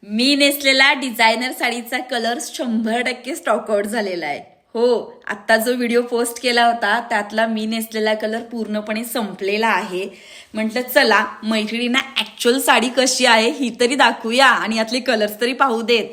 मी नेसलेला designer साडीचा colour 100% stock out झालेला आहे. हो, आता जो व्हिडिओ पोस्ट केला होता त्यातला मी नेसलेला कलर पूर्णपणे संपलेला आहे. म्हटलं चला मैत्रिणींना ऍक्च्युअल साडी कशी आहे ही तरी दाखवूया आणि यातले कलर्स तरी पाहू देत.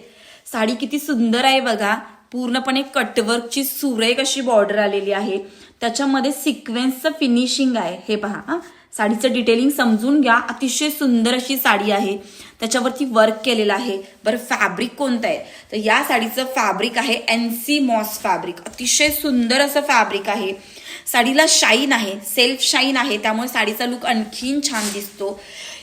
साडी किती सुंदर आहे बघा. पूर्णपणे कटवर्कची सुरेख अशी बॉर्डर आलेली आहे. त्याच्यामध्ये सिक्वेन्सचं फिनिशिंग आहे. हे पहा हा, साडीचं डिटेलिंग समजून घ्या. अतिशय सुंदर अशी साडी आहे. त्याच्यावरती वर्क केलेलं आहे. बरं फॅब्रिक कोणतं आहे तर या साडीचं फॅब्रिक आहे NC मॉस फॅब्रिक. अतिशय सुंदर असं फॅब्रिक आहे. साडीला शाईन आहे, सेल्फ शाईन आहे, त्यामुळे साडीचा लुक आणखीन छान दिसतो.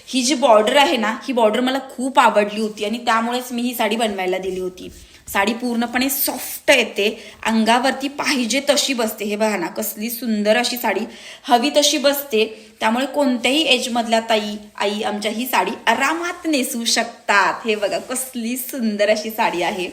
ही जी बॉर्डर आहे ना, ही बॉर्डर मला खूप आवडली होती आणि त्यामुळेच मी ही साडी बनवायला दिली होती. साडी पूर्णपणे सॉफ्ट येते, अंगावरती पाहिजे तशी बसते. हे बघा ना, कसली सुंदर अशी साडी, हवी तशी बसते. त्यामुळे कोणत्याही एज मधल्या ताई आई आमच्या ही साडी आरामात नेसू शकतात. हे बघा कसली सुंदर अशी साडी आहे.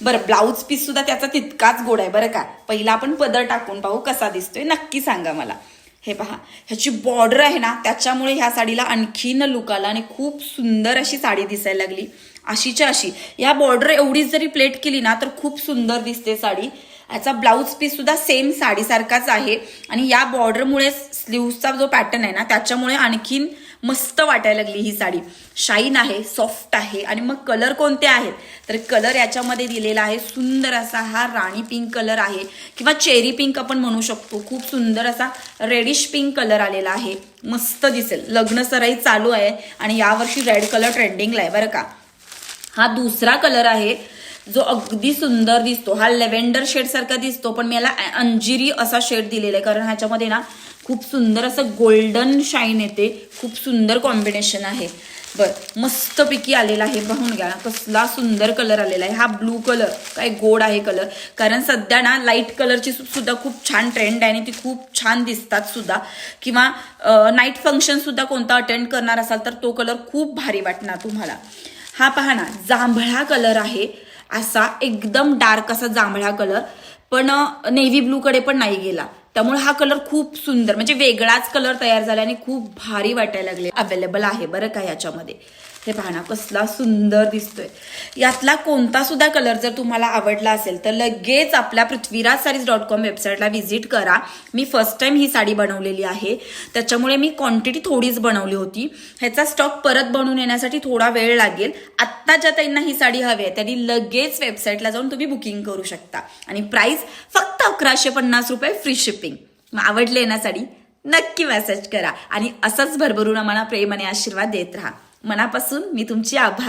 बरं ब्लाऊज पीस सुद्धा त्याचा तितकाच गोड आहे बरं का. पहिला आपण पदर टाकून पाहू कसा दिसतोय, नक्की सांगा मला. हे पहा, ह्याची बॉर्डर आहे ना, त्याच्यामुळे ह्या साडीला आणखीन लुक आला आणि खूप सुंदर अशी साडी दिसायला लागली. अशीच्या अशी या बॉर्डर एवढीच जरी प्लेट केली ना तर खूप सुंदर दिसते साडी. याचा ब्लाऊज पीस सुद्धा सेम साडीसारखाच आहे आणि या बॉर्डरमुळे स्लीव्हचा जो पॅटर्न आहे ना त्याच्यामुळे आणखीन मस्त वाटायला लागली ही साडी. शाईन आहे, सॉफ्ट आहे. आणि मग कलर कोणते आहेत तर कलर याच्यामध्ये दिलेला आहे सुंदर असा हा राणी पिंक कलर आहे किंवा चेरी पिंक आपण म्हणू शकतो. खूप सुंदर असा रेडिश पिंक कलर आलेला आहे. मस्त दिसेल. लग्न सराई चालू आहे आणि यावर्षी रेड कलर ट्रेंडिंगला आहे बरं का. हा दुसरा कलर आहे जो अगदी सुंदर दिसतो. हा लेव्हेंडर शेड सारखा दिसतो पण मी याला अंजिरी असा शेड दिलेला आहे कारण ह्याच्यामध्ये ना खूप सुंदर असं गोल्डन शाईन येते. खूप सुंदर कॉम्बिनेशन आहे. बरं मस्तपैकी आलेला आहे. पाहून घ्या कसला सुंदर कलर आलेला आहे. हा ब्लू कलर काय गोड आहे कलर. कारण सध्या ना लाईट कलरची सुद्धा खूप छान ट्रेंड आहे आणि ती खूप छान दिसतात सुद्धा. किंवा नाईट फंक्शन सुद्धा कोणता अटेंड करणार असाल तर तो कलर खूप भारी वाटणार तुम्हाला. हा पहा ना, जांभळा कलर आहे. असा एकदम डार्क असा जांभळा कलर, पण नेव्ही ब्लू कडे पण नाही गेला. त्यामुळे हा कलर खूप सुंदर म्हणजे वेगळाच कलर तयार झाला आणि खूप भारी वाटायला लागले. अवेलेबल आहे बरं का याच्यामध्ये. हे पहा ना कसला सुंदर दिसतोय. यातला कोणता सुद्धा कलर जर तुम्हाला आवडला असेल तर लगेच आपल्या prithvirajsarees.com वेबसाईटला व्हिजिट करा. मी फर्स्ट टाइम ही साडी बनवलेली आहे त्याच्यामुळे मी क्वांटिटी थोडीच बनवली होती. ह्याचा स्टॉक परत बनवून येण्यासाठी थोडा वेळ लागेल. आत्ता ज्या ताईंना ही साडी हवी आहे त्यांनी लगेच वेबसाईटला जाऊन तुम्ही बुकिंग करू शकता आणि प्राइस फक्त 1150 रुपये फ्री शिपिंग. आवडले ना साडी नक्की मेसेज करा आणि असंच भरभरून आम्हाला प्रेम आणि आशीर्वाद देत राहा. मनापासून मी तुमची आभार.